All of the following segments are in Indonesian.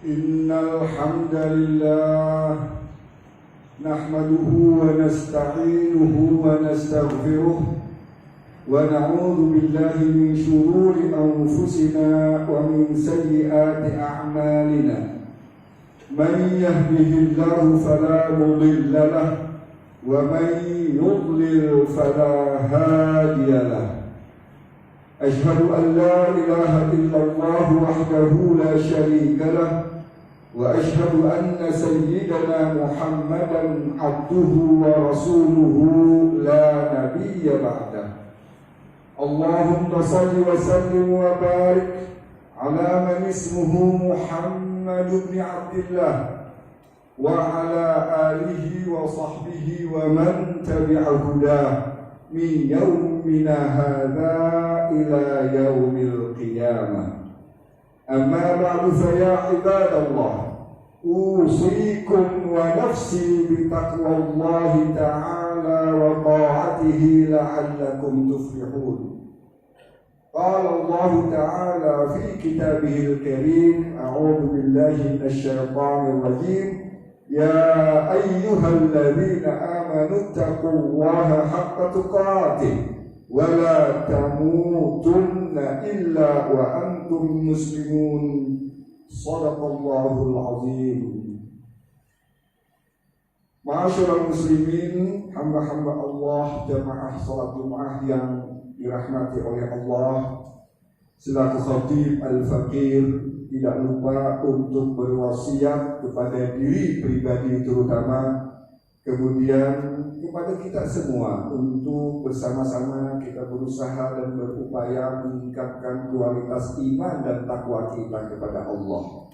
إن الحمد لله نحمده ونستعينه ونستغفره ونعوذ بالله من شرور أنفسنا ومن سيئات أعمالنا من يهده الله فلا مضل له ومن يضلل فلا هادي له أشهد أن لا إله إلا الله وحده لا شريك له وأشهد أن سيدنا محمدا عبده ورسوله لا نبي بعده اللهم صل وسلم وبارك على من اسمه محمد بن عبد الله وعلى آله وصحبه ومن تبع هداه من يومنا هذا إلى يوم القيامة أما بعد فيا عباد الله أوصيكم ونفسي بتقوى الله تعالى وطاعته لعلكم تفلحون قال الله تعالى في كتابه الكريم أعوذ بالله من الشيطان الرجيم يا أيها الذين آمنوا اتقوا الله حق تقاته ولا تموتن إلا وأنتم مسلمون صدق الله العظيم. Ma'asyiral muslimin, hamba-hamba Allah, jamaah salat Jumat yang dirahmati oleh Allah, selaku khatib al-faqir tidak lupa untuk berwasiat kepada diri pribadi terutama, kemudian kepada kita semua untuk bersama-sama kita berusaha dan berupaya meningkatkan kualitas iman dan takwa kita kepada Allah.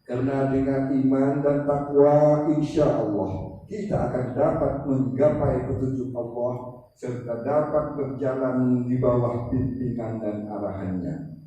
Karena dengan iman dan takwa insya Allah kita akan dapat menggapai petunjuk Allah serta dapat berjalan di bawah pimpinan dan arahannya.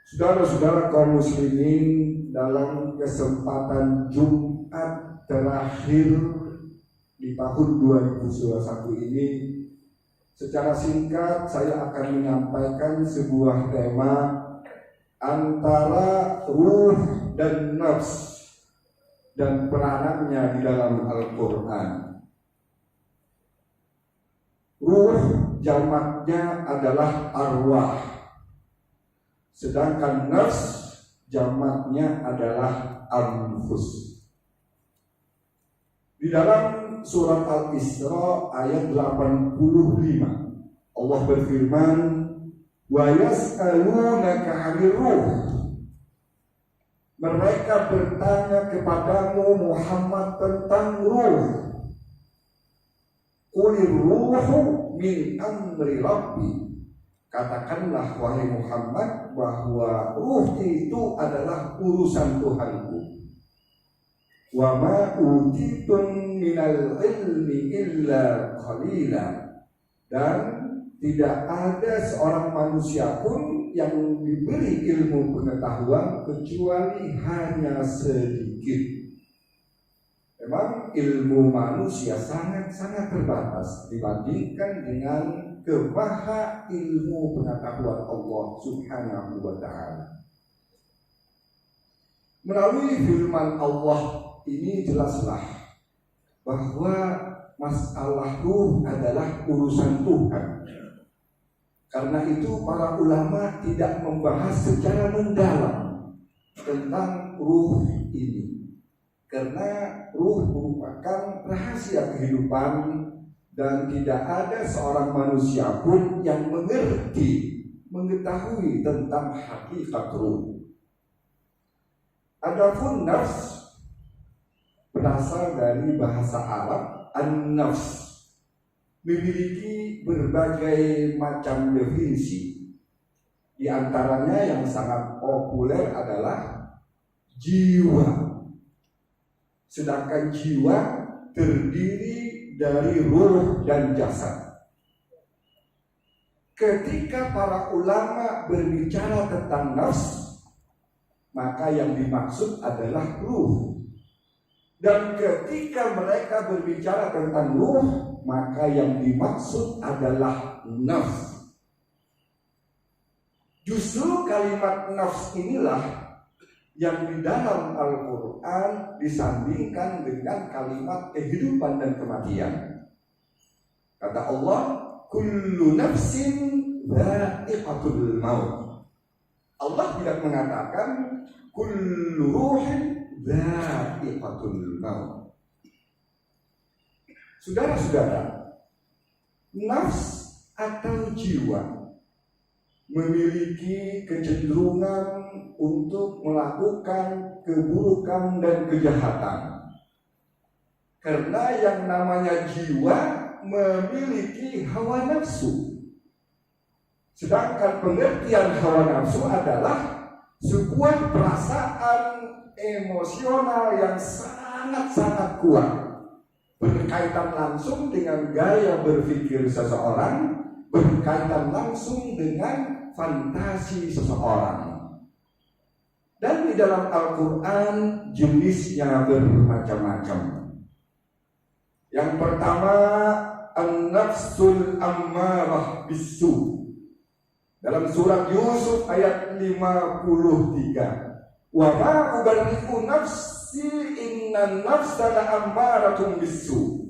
Saudara-saudara kaum muslimin, dalam kesempatan Jumat terakhir di tahun 2021 ini, secara singkat saya akan menyampaikan sebuah tema antara ruh dan nafs dan peranannya di dalam Al-Quran. Ruh jamaknya adalah arwah, sedangkan nafs jamaknya adalah anfus. Di dalam surat Al-Isra ayat 85 Allah berfirman, wa yas'alunaka 'anir ruh. Mereka bertanya kepadamu Muhammad tentang ruh. Qulir ruhu min amri rabbi. Katakanlah wahai Muhammad bahwa ruh itu adalah urusan Tuhanku. Wa ma utitum minal ilmi illa qalila. Dan tidak ada seorang manusia pun yang diberi ilmu pengetahuan kecuali hanya sedikit. Memang ilmu manusia sangat-sangat terbatas dibandingkan dengan kemaha ilmu pengetahuan Allah Subhanahu wa ta'ala. Melalui firman Allah ini jelaslah bahwa masalah ruh adalah urusan Tuhan. Karena itu para ulama tidak membahas secara mendalam tentang ruh ini. Karena ruh merupakan rahasia kehidupan dan tidak ada seorang manusia pun yang mengetahui tentang hakikat ruh. Adapun nafs berasal dari bahasa Arab an-nafs, memiliki berbagai macam definisi. Di antaranya yang sangat populer adalah jiwa. Sedangkan jiwa terdiri dari ruh dan jasad. Ketika para ulama berbicara tentang nafs, maka yang dimaksud adalah ruh. Dan ketika mereka berbicara tentang ruh, maka yang dimaksud adalah nafs. Justru kalimat nafs inilah yang di dalam Al-Quran disandingkan dengan kalimat kehidupan dan kematian. Kata Allah, kullu nafsin dha'iqatul maut. Allah tidak mengatakan kullu ruhin dha'iqatul maut. Saudara-saudara, nafs atau jiwa memiliki kecenderungan untuk melakukan keburukan dan kejahatan. Karena yang namanya jiwa memiliki hawa nafsu. Sedangkan pengertian hawa nafsu adalah sebuah perasaan emosional yang sangat-sangat kuat, berkaitan langsung dengan gaya berpikir seseorang, berkaitan langsung dengan fantasi seseorang. Dan di dalam Al-Quran jenisnya bermacam-macam. Yang pertama, an-nafsul ammarah bisu. Dalam surat Yusuf ayat 53. Wa ma ubarri'u nafsi innan nafsa la'ammaratun bisu.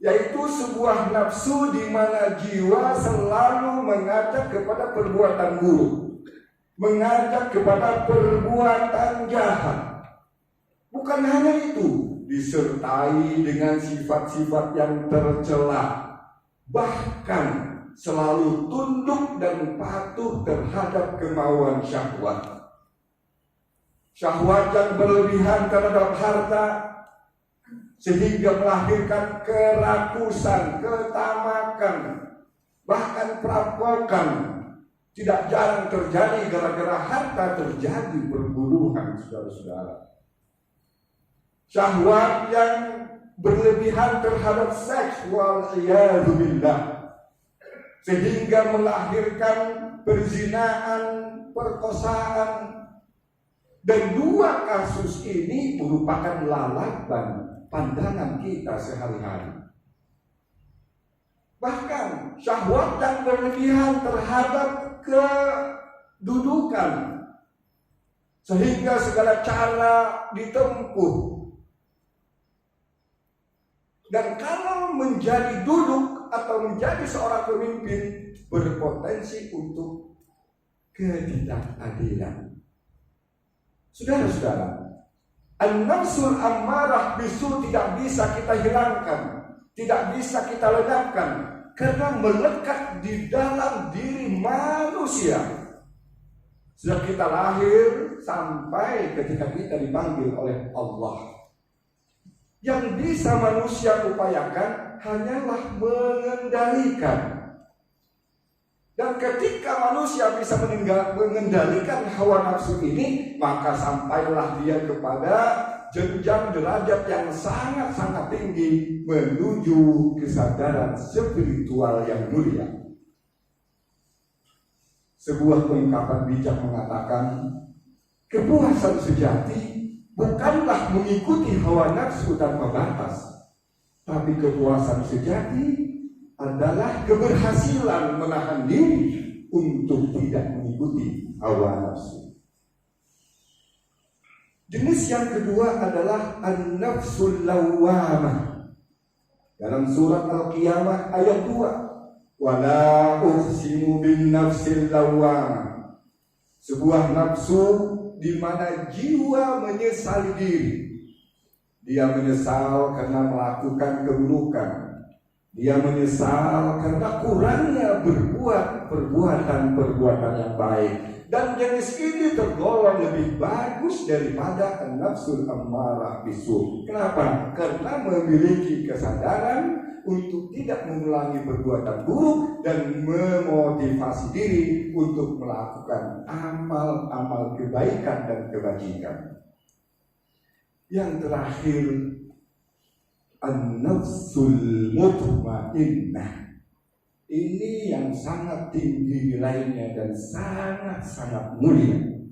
Yaitu sebuah nafsu di mana jiwa selalu mengajak kepada perbuatan buruk, mengajak kepada perbuatan jahat. Bukan hanya itu, disertai dengan sifat-sifat yang tercela, bahkan selalu tunduk dan patuh terhadap kemauan syahwat. Syahwat yang berlebihan terhadap harta sehingga melahirkan kerakusan, ketamakan, bahkan perampokan. Tidak jarang terjadi gara-gara harta terjadi perburuan, saudara-saudara. Syahwat yang berlebihan terhadap seks, wal-iyadzu billah, sehingga melahirkan perzinaan, perkosaan. Dan dua kasus ini merupakan lalapan pandangan kita sehari-hari. Bahkan syahwat yang berlebihan terhadap kedudukan, sehingga segala cara ditempuh. Dan kalau menjadi duduk atau menjadi seorang pemimpin, berpotensi untuk ketidakadilan. Saudara-saudara, an-nafsul ammarah bisu tidak bisa kita hilangkan, tidak bisa kita ledakkan, karena melekat di dalam diri manusia. Sejak kita lahir sampai ketika kita dipanggil oleh Allah. Yang bisa manusia upayakan hanyalah mengendalikan. Dan ketika manusia bisa mengendalikan hawa nafsu ini, maka sampailah dia kepada jenjang derajat yang sangat-sangat tinggi menuju kesadaran spiritual yang mulia. Sebuah ungkapan bijak mengatakan, kepuasan sejati bukanlah mengikuti hawa nafsu tanpa batas, tapi kepuasan sejati adalah keberhasilan menahan diri untuk tidak mengikuti hawa nafsu. Jenis yang kedua adalah an-nafsul lawwamah. Dalam surat Al-Qiyamah ayat 2, wala uqsimu bin nafsil lawwamah. Sebuah nafsu di mana jiwa menyesali diri. Dia menyesal karena melakukan keburukan. Dia menyesal karena kurangnya berbuat perbuatan yang baik. Dan jenis ini tergolong lebih bagus daripada an-nafsul ammarah bisu. Kenapa? Karena memiliki kesadaran untuk tidak mengulangi perbuatan buruk dan memotivasi diri untuk melakukan amal-amal kebaikan dan kebajikan. Yang terakhir, an-nafsul mutmainnah. Ini yang sangat tinggi nilainya dan sangat-sangat mulia,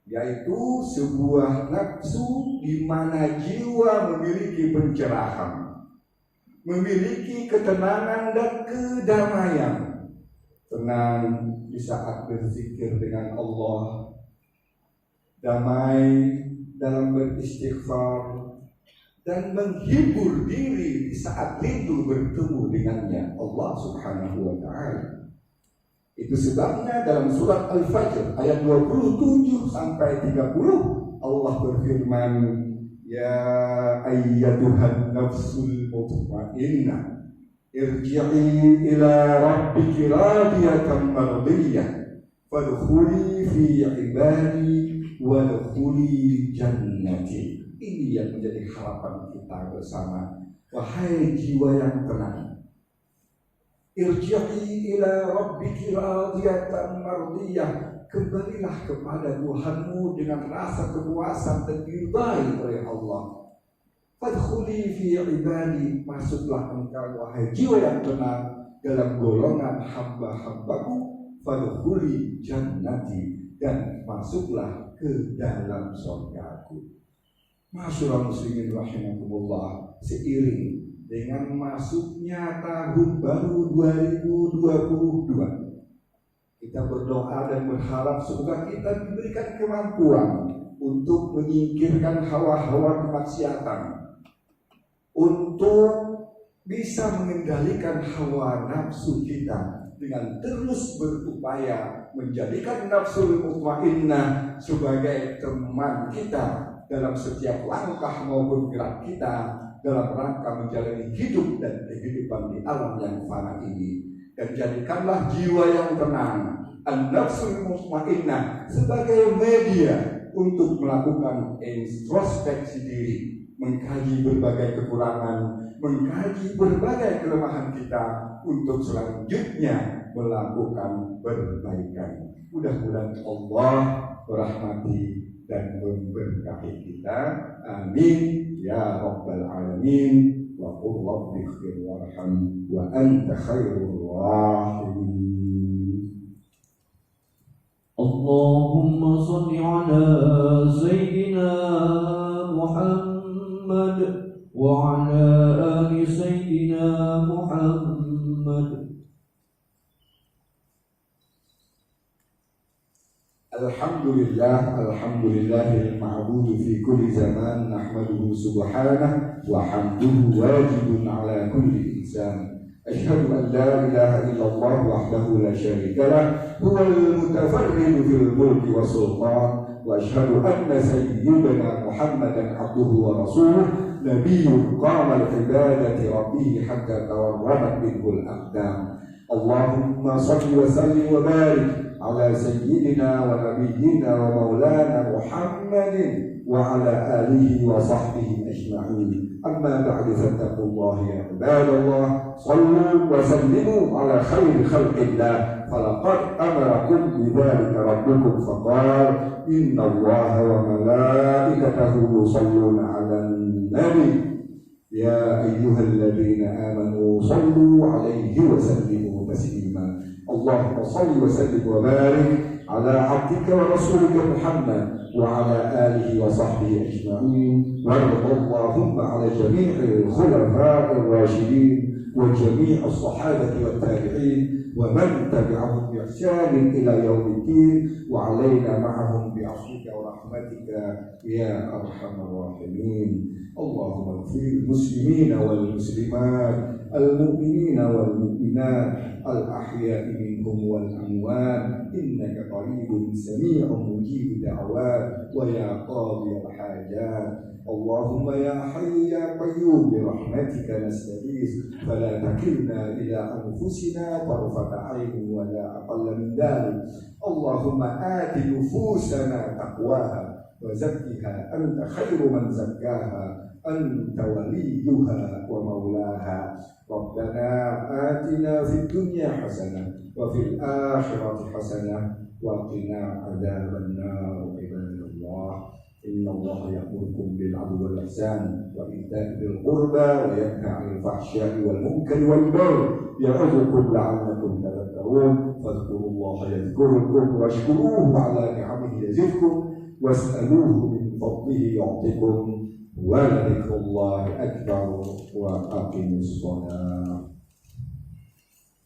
yaitu sebuah nafsu di mana jiwa memiliki pencerahan, memiliki ketenangan dan kedamaian. Tenang di saat berzikir dengan Allah, damai dalam beristighfar, dan menghibur diri di saat rindu bertemu dengannya Allah Subhanahu wa Ta'ala. Itu sebabnya dalam surat Al-Fajr ayat 27 sampai 30 Allah berfirman, ya ayyatuhan nafsul mutmainnah irji'i ila rabbiki radiyatan mardiyah fadkhuli fi ibadi wadkhuli jannati. Ini yang menjadi harapan kita bersama. Wahai jiwa yang tenang, irji'i ila rabbiki radiyatan mardiyah, kembalilah kepada Tuhanmu dengan rasa kepuasan dan diridai oleh Allah. Fadkhuli fi ibadi, masuklah engkau wahai jiwa yang tenang dalam golongan hamba-hambaku. Fadkhuli jannati, dan masuklah ke dalam surgaku. Masyaallah muslimin rahimakumullah, seiring dengan masuknya tahun baru 2022, kita berdoa dan berharap semoga kita diberikan kemampuan untuk menyingkirkan hawa-hawa kemaksiatan, untuk bisa mengendalikan hawa nafsu kita dengan terus berupaya menjadikan nafsul mutmainnah sebagai teman kita dalam setiap langkah maupun gerak kita dalam rangka menjalani hidup dan kehidupan di alam yang fana ini. Dan jadikanlah jiwa yang tenang, an-nafsul mutmainnah, sebagai media untuk melakukan introspeksi diri, mengkaji berbagai kekurangan, mengkaji berbagai kelemahan kita, untuk selanjutnya melakukan perbaikan. Mudah-mudahan Allah merahmati dan memberkahi kita. Amin ya rabbal alamin. Wa qul rabbi ighfir warham wa anta khairur rahimin. Allahumma shalli ala sayyidina Muhammad wa ala ali sayyidina Muhammad. Alhamdulillahil ma'budu fi kulli zaman, nahmaduhu subhanahu wa hamduhu wajibun ala kulli insan. Asyhadu an la ilaha illallah wahdahu la syarika lah, huwal mutafarridu fil mulki was sultan, wa asyhadu anna sayyidana Muhammadan abduhu wa rasuluh, nabiyyun qama li ibadati rabbih hatta tawarramat bihul aqdam. Allahumma shalli wa sallim wa barik ala sayyidina wa nabiyyina wa maulana Muhammadin wa ala alihi wa sahbihi ajma'in. Amma ba'du, fattaqullaha ya ibadallah, sallu wa sallimu ala khairi khalqillah, falaqad amarakum bidzalika rabbukum faqala inna Allaha wa malaikatahu yusalluna 'alan nabi ya ayyuhalladzina amanu sallu 'alaihi wa sallimu taslima. Allahumma salli wa sallim wa barik ala abdika wa rasulika Muhammad wa ala alihi wa sahbihi ajma'in. Warḍallahumma ala jami'il khulafa'ir rasyidin wa jami'is sahabati wat tabi'in wa man tabi'ahum bi ihsanin ila yaumiddin wa alaina ma'ahum bi 'afwika wa rahmatika ya arhamar rahimin. Allahumma ighfir muslimina wal muslimat, al-mu'minina wal mu'minat, al-ahya'i minhum wal amwat, innaka qaribun sami'un mujib da'awat wa ya qadiyal hajat. Allahumma ya hayyu ya qayyum bi rahmatika nastaghith fala takilna ila anfusina tarfata 'ainin wa la aqalla min dhalik. Allahumma ati nufusana taqwaha wa zakkiha anta khairu man zakkaha anta waliyuha wa maulaha. Rabbana atina fid dunya hasanah wa fil akhirati hasanah wa qina adzaban nar. Ibadallah, inna Allah ya'murukum bil 'adli wal ihsan wa ita'i dzil qurba wa yanha 'anil fahsya'i wal munkari wal baghi ya'idhukum la'allakum tadhakkarun. Fadhkurullaha yadhkurkum washkuruhu 'ala ni'amihi yazidkum was'aluhu min fadlihi yu'tikum wa la dzikrullahi akbar wa aqimus shalah.